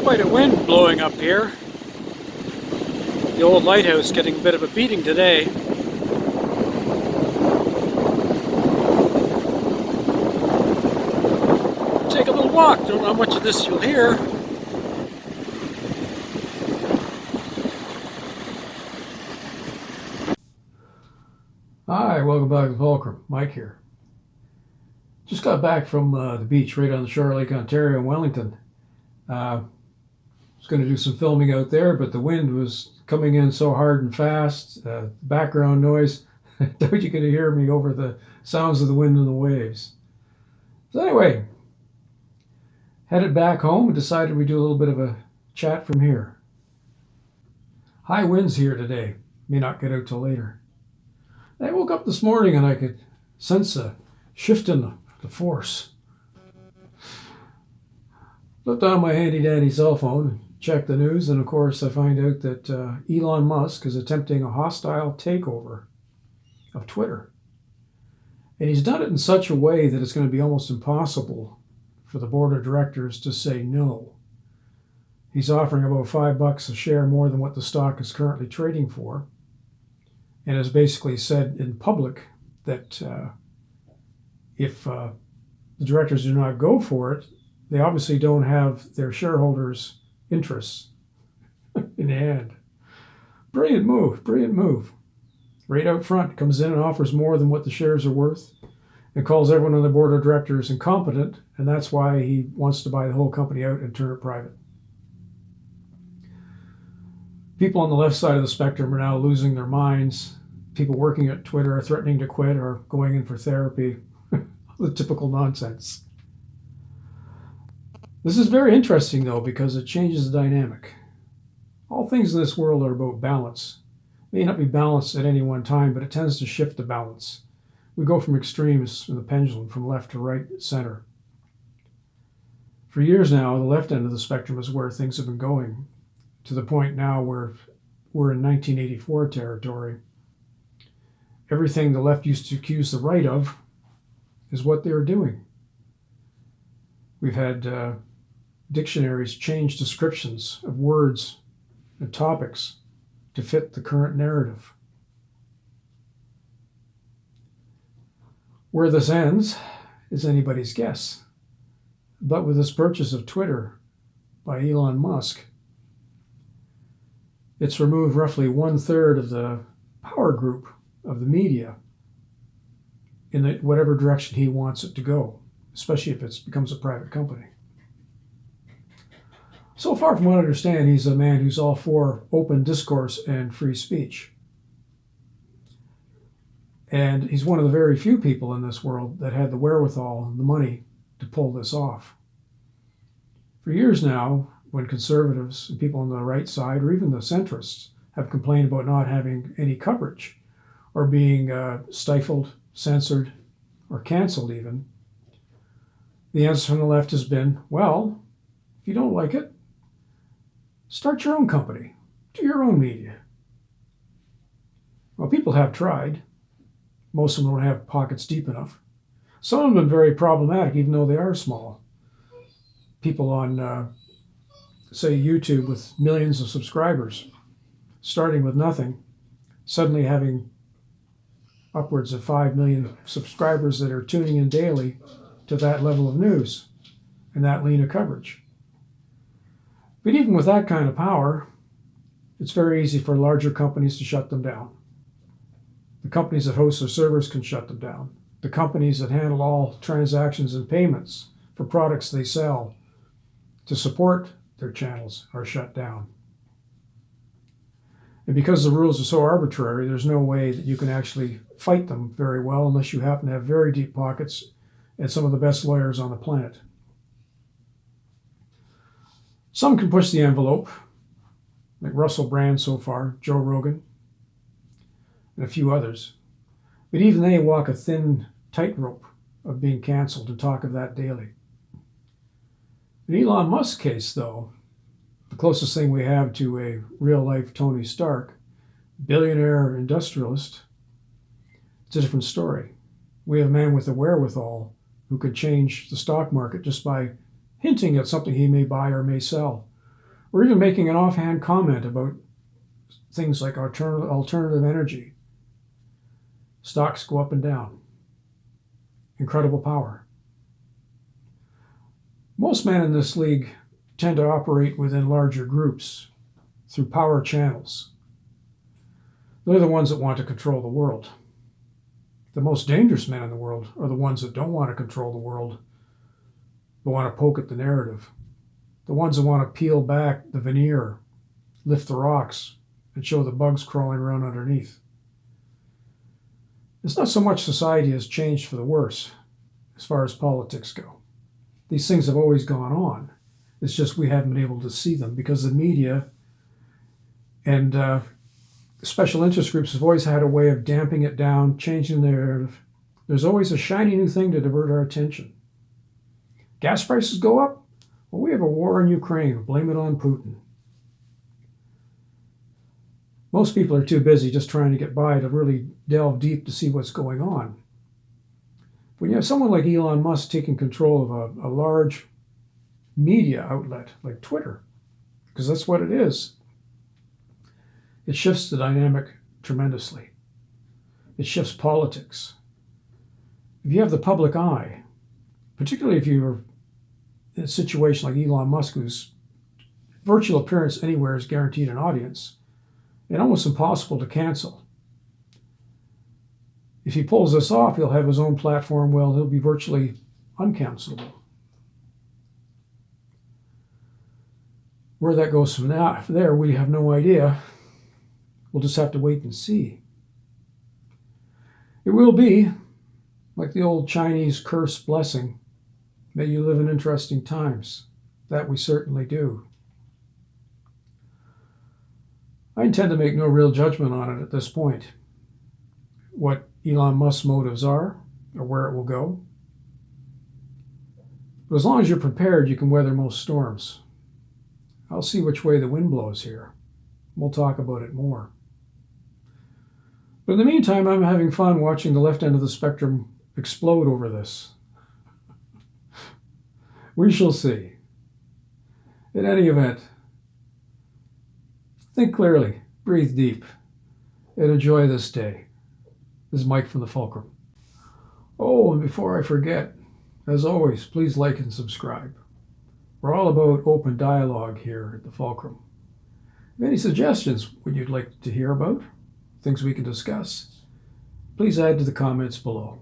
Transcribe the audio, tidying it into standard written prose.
Quite a wind blowing up here. The old lighthouse getting a bit of a beating today. Take a little walk. Don't know how much of this you'll hear. Hi, welcome back to Fulcrum. Mike here. Just got back from the beach right on the shore of Lake Ontario in Wellington. Was going to do some filming out there, but the wind was coming in so hard and fast, background noise, I doubt you could hear me over the sounds of the wind and the waves. So anyway, headed back home and decided we'd do a little bit of a chat from here. High winds here today. May not get out till later. I woke up this morning and I could sense a shift in the force. Looked on my handy-dandy cell phone, checked the news, and of course I find out that Elon Musk is attempting a hostile takeover of Twitter. And he's done it in such a way that it's going to be almost impossible for the board of directors to say no. He's offering about $5 a share more than what the stock is currently trading for, and has basically said in public that if the directors do not go for it, they obviously don't have their shareholders' interests in hand. Brilliant move, brilliant move. Right out front, comes in and offers more than what the shares are worth and calls everyone on the board of directors incompetent, and that's why he wants to buy the whole company out and turn it private. People on the left side of the spectrum are now losing their minds. People working at Twitter are threatening to quit or going in for therapy. The typical nonsense. This is very interesting, though, because it changes the dynamic. All things in this world are about balance. It may not be balanced at any one time, but it tends to shift the balance. We go from extremes in the pendulum, from left to right, center. For years now, the left end of the spectrum is where things have been going, to the point now where we're in 1984 territory. Everything the left used to accuse the right of is what they're doing. We've had dictionaries change descriptions of words and topics to fit the current narrative. Where this ends is anybody's guess. But with this purchase of Twitter by Elon Musk, it's removed roughly 1/3 of the power group of the media in whatever direction he wants it to go, especially if it becomes a private company. So far from what I understand, he's a man who's all for open discourse and free speech. And he's one of the very few people in this world that had the wherewithal and the money to pull this off. For years now, when conservatives and people on the right side, or even the centrists, have complained about not having any coverage or being stifled, censored, or canceled even, the answer from the left has been, well, if you don't like it, start your own company, do your own media. Well, people have tried. Most of them don't have pockets deep enough. Some of them have been very problematic, even though they are small. People on, say, YouTube with millions of subscribers, starting with nothing, suddenly having upwards of 5 million subscribers that are tuning in daily to that level of news and that lean of coverage. But even with that kind of power, it's very easy for larger companies to shut them down. The companies that host their servers can shut them down. The companies that handle all transactions and payments for products they sell to support their channels are shut down. And because the rules are so arbitrary, there's no way that you can actually fight them very well unless you happen to have very deep pockets and some of the best lawyers on the planet. Some can push the envelope, like Russell Brand so far, Joe Rogan, and a few others. But even they walk a thin tightrope of being canceled and talk of that daily. In Elon Musk's case, though, the closest thing we have to a real-life Tony Stark, billionaire industrialist, it's a different story. We have a man with the wherewithal who could change the stock market just by hinting at something he may buy or may sell, or even making an offhand comment about things like alternative energy. Stocks go up and down. Incredible power. Most men in this league tend to operate within larger groups through power channels. They're the ones that want to control the world. The most dangerous men in the world are the ones that don't want to control the world, but want to poke at the narrative. The ones that want to peel back the veneer, lift the rocks, and show the bugs crawling around underneath. It's not so much society has changed for the worse as far as politics go. These things have always gone on. It's just we haven't been able to see them because the media and special interest groups have always had a way of damping it down, changing the narrative. There's always a shiny new thing to divert our attention. Gas prices go up? Well, we have a war in Ukraine. Blame it on Putin. Most people are too busy just trying to get by to really delve deep to see what's going on. When you have someone like Elon Musk taking control of a large media outlet like Twitter, because that's what it is, it shifts the dynamic tremendously. It shifts politics. If you have the public eye, particularly if you're in a situation like Elon Musk, whose virtual appearance anywhere is guaranteed an audience, and almost impossible to cancel. If he pulls this off, he'll have his own platform. Well, he'll be virtually uncancelable. Where that goes from there, we have no idea. We'll just have to wait and see. It will be, like the old Chinese curse blessing, may you live in interesting times. That we certainly do. I intend to make no real judgment on it at this point. What Elon Musk's motives are, or where it will go. But as long as you're prepared, you can weather most storms. I'll see which way the wind blows here. We'll talk about it more. But in the meantime, I'm having fun watching the left end of the spectrum explode over this. We shall see. In any event, think clearly, breathe deep, and enjoy this day. This is Mike from the Fulcrum. Oh, and before I forget, as always, please like and subscribe. We're all about open dialogue here at the Fulcrum. If any suggestions would you'd like to hear about, things we can discuss, please add to the comments below.